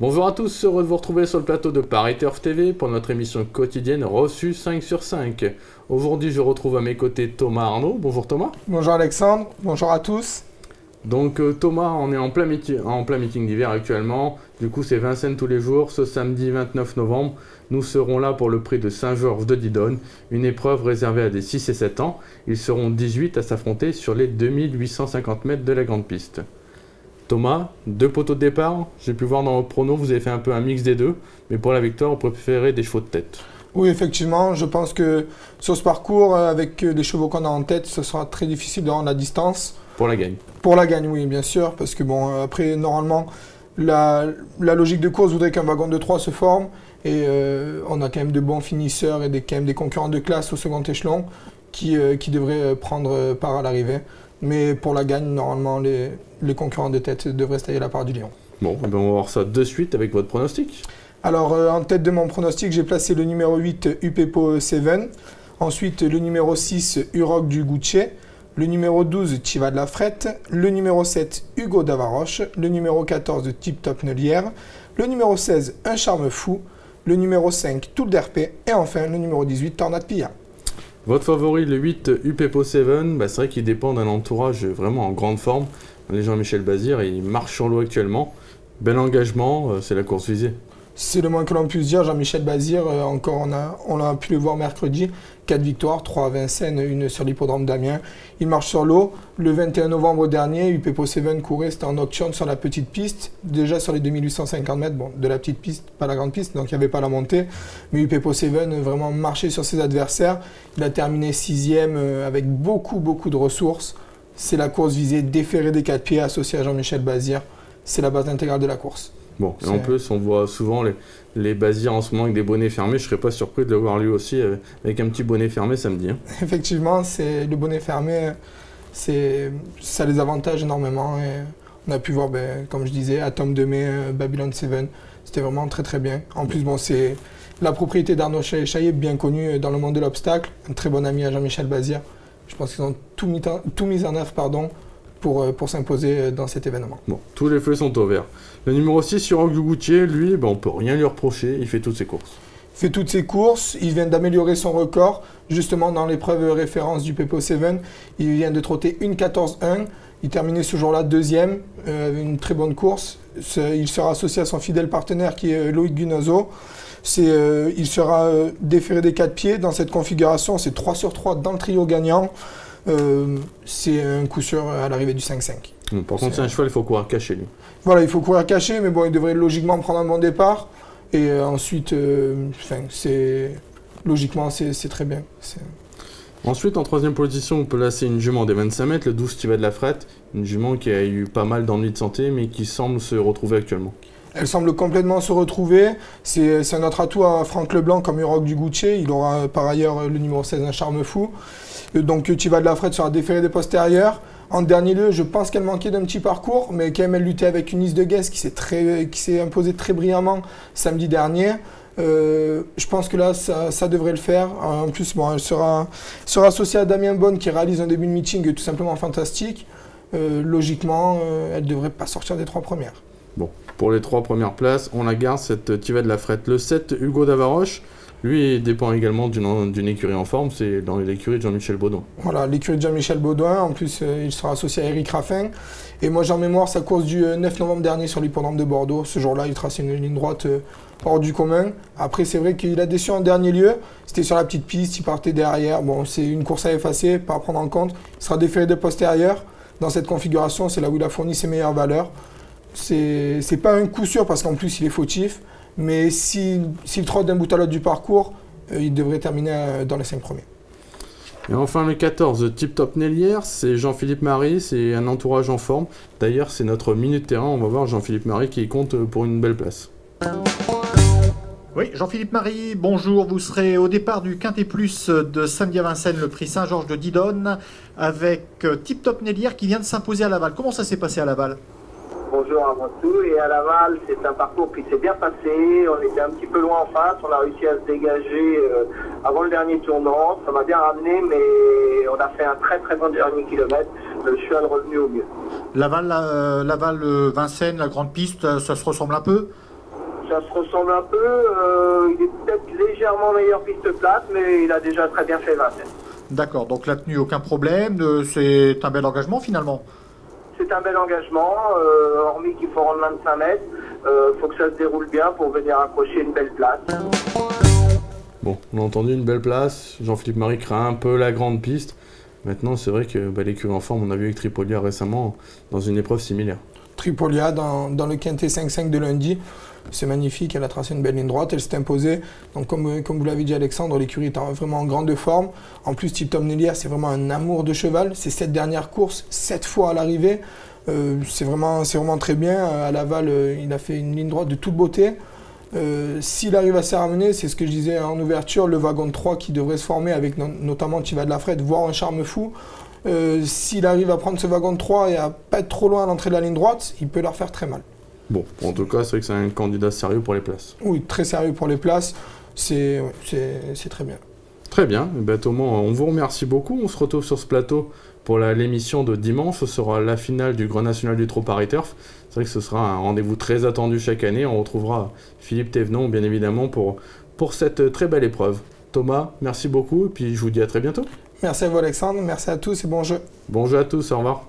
Bonjour à tous, heureux de vous retrouver sur le plateau de Paris Turf TV pour notre émission quotidienne reçue 5 sur 5. Aujourd'hui, je retrouve à mes côtés Thomas Arnaud. Bonjour Thomas. Bonjour Alexandre, bonjour à tous. Donc Thomas, on est en plein meeting d'hiver actuellement. Du coup, c'est Vincennes tous les jours. Ce samedi 29 novembre, nous serons là pour le prix de Saint-Georges de Didonne, une épreuve réservée à des 6 et 7 ans. Ils seront 18 à s'affronter sur les 2850 mètres de la grande piste. Thomas, 2 poteaux de départ. J'ai pu voir dans votre prono, vous avez fait un peu un mix des deux. Mais pour la victoire, vous préférez des chevaux de tête. Oui, effectivement, je pense que sur ce parcours, avec les chevaux qu'on a en tête, ce sera très difficile de rendre la distance. Pour la gagne. Pour la gagne, oui, bien sûr. Parce que bon, après, normalement, la logique de course voudrait qu'un wagon de 3 se forme. Et on a quand même de bons finisseurs et quand même des concurrents de classe au second échelon qui devraient prendre part à l'arrivée. Mais pour la gagne, normalement, les concurrents de tête devraient se tailler la part du lion. Bon, ben on va voir ça de suite avec votre pronostic. Alors, en tête de mon pronostic, j'ai placé le numéro 8, Upepo 7. Ensuite, le numéro 6, Uroc du Gucci. Le numéro 12, Chiva de la Frette. Le numéro 7, Hugo Davaroche. Le numéro 14, Tip Top Neulière. Le numéro 16, Un Charme Fou. Le numéro 5, Toul d'Herpé. Et enfin, le numéro 18, Tornade Pilla. Votre favori, le 8, Upepo 7, c'est vrai qu'il dépend d'un entourage vraiment en grande forme. Les Jean-Michel Bazir, il marche sur l'eau actuellement. Bel engagement, c'est la course visée. C'est le moins que l'on puisse dire. Jean-Michel Bazir, encore, on a pu le voir mercredi. 4 victoires, 3 à Vincennes, une sur l'hippodrome d'Amiens. Il marche sur l'eau. Le 21 novembre dernier, Upepo 7 courait, c'était en nocturne sur la petite piste. Déjà sur les 2850 mètres, bon, de la petite piste, pas la grande piste, donc il n'y avait pas la montée. Mais Upepo 7 vraiment marché sur ses adversaires. Il a terminé 6e avec beaucoup de ressources. C'est la course visée déférée des 4 pieds associée à Jean-Michel Bazir. C'est la base intégrale de la course. Bon, et en plus, on voit souvent les Bazirs en ce moment avec des bonnets fermés. Je ne serais pas surpris de le voir lui aussi avec un petit bonnet fermé samedi. Hein. Effectivement, le bonnet fermé, ça les avantage énormément. Et on a pu voir, comme je disais, Atom de Mai, Babylon 7. C'était vraiment très bien. En plus, bon, c'est la propriété d'Arnaud Chaillet, bien connu dans le monde de l'obstacle. Un très bon ami à Jean-Michel Bazir. Je pense qu'ils ont tout mis en œuvre, pour s'imposer dans cet événement. Bon, tous les feux sont au vert. Le numéro 6, Uroc du Goutier, lui, on ne peut rien lui reprocher, il fait toutes ses courses. Il fait toutes ses courses, il vient d'améliorer son record, justement dans l'épreuve référence du Upepo 7. Il vient de trotter une 14-1, il terminait ce jour-là 2e, une très bonne course. Il sera associé à son fidèle partenaire qui est Loïc Gunazo. Il sera déféré des 4 pieds dans cette configuration, c'est 3 sur 3 dans le trio gagnant. C'est un coup sûr à l'arrivée du 5-5. Par contre, c'est un cheval, il faut courir caché lui. Voilà, il faut courir caché, mais bon, il devrait logiquement prendre un bon départ. Et ensuite, logiquement, c'est très bien. Ensuite, en 3e position, on peut placer une jument des 25 mètres, le 12 Chiva de la Frette. Une jument qui a eu pas mal d'ennuis de santé, mais qui semble se retrouver actuellement. Elle semble complètement se retrouver. C'est un autre atout à Franck Leblanc comme Uroc du Gucci. Il aura par ailleurs le numéro 16, Un Charme Fou. Donc Chiva de la Frette sera déféré des postérieurs. En dernier lieu, je pense qu'elle manquait d'un petit parcours, mais quand même elle luttait avec une Nice de Guest qui s'est imposée très brillamment samedi dernier. Je pense que là, ça devrait le faire. En plus, bon, elle sera associée à Damien Bonne qui réalise un début de meeting tout simplement fantastique. Logiquement, elle ne devrait pas sortir des 3 premières. Bon, pour les 3 premières places, on la garde, cette Chiva de la Frette. Le 7, Hugo Davaroche. Lui, il dépend également d'une écurie en forme, c'est dans l'écurie de Jean-Michel Baudouin. Voilà, l'écurie de Jean-Michel Baudouin, en plus il sera associé à Eric Raffin. Et moi j'ai en mémoire sa course du 9 novembre dernier sur l'hippodrome de Bordeaux. Ce jour-là, il traçait une ligne droite hors du commun. Après, c'est vrai qu'il a déçu en dernier lieu. C'était sur la petite piste, il partait derrière. Bon, c'est une course à effacer, pas à prendre en compte. Il sera déféré de postérieur. Dans cette configuration, c'est là où il a fourni ses meilleures valeurs. C'est pas un coup sûr parce qu'en plus il est fautif. Mais s'il trotte d'un bout à l'autre du parcours, il devrait terminer dans les 5 premiers. Et enfin le 14, Tip Top Neulière, c'est Jean-Philippe Marie, c'est un entourage en forme. D'ailleurs, c'est notre minute terrain, on va voir Jean-Philippe Marie qui compte pour une belle place. Oui, Jean-Philippe Marie, bonjour. Vous serez au départ du Quintet Plus de samedi à Vincennes, le prix Saint-Georges de Didonne, avec Tip Top Neulière qui vient de s'imposer à Laval. Comment ça s'est passé à Laval ? Bonjour à moi tout. Et à Laval, c'est un parcours qui s'est bien passé. On était un petit peu loin en face. On a réussi à se dégager avant le dernier tournant. Ça m'a bien ramené, mais on a fait un très bon dernier kilomètre. Le cheval revenu au mieux. Laval, Vincennes, la grande piste, ça se ressemble un peu ? Ça se ressemble un peu. Il est peut-être légèrement meilleur piste plate, mais il a déjà très bien fait Vincennes. D'accord, donc la tenue, aucun problème. C'est un bel engagement finalement. C'est un bel engagement, hormis qu'il faut rendre 25 mètres. Faut que ça se déroule bien pour venir accrocher une belle place. Bon, on a entendu une belle place. Jean-Philippe Marie craint un peu la grande piste. Maintenant, c'est vrai que l'écurie en forme, on a vu avec Tripolia récemment dans une épreuve similaire. Tripolia dans le quintet 5-5 de lundi, c'est magnifique, elle a tracé une belle ligne droite, elle s'est imposée. Donc comme vous l'avez dit Alexandre, l'écurie est vraiment en grande forme. En plus, Tip Top Nellière, c'est vraiment un amour de cheval. Ses 7 dernières courses, 7 fois à l'arrivée, c'est vraiment très bien. À Laval, il a fait une ligne droite de toute beauté. S'il arrive à s'y ramener, c'est ce que je disais en ouverture, le wagon de 3 qui devrait se former avec notamment Tiva de la Frette, voire un Charme Fou. S'il arrive à prendre ce wagon de 3 et à pas être trop loin à l'entrée de la ligne droite, il peut leur faire très mal. Bon, en tout cas, c'est vrai que c'est un candidat sérieux pour les places. Oui, très sérieux pour les places, c'est très bien. Très bien, eh bien, Thomas, on vous remercie beaucoup. On se retrouve sur ce plateau pour l'émission de dimanche. Ce sera la finale du Grand National du Trot Paris Turf. C'est vrai que ce sera un rendez-vous très attendu chaque année. On retrouvera Philippe Thévenon, bien évidemment, pour cette très belle épreuve. Thomas, merci beaucoup, et puis je vous dis à très bientôt. Merci à vous Alexandre, merci à tous et bon jeu. Bon jeu à tous, au revoir.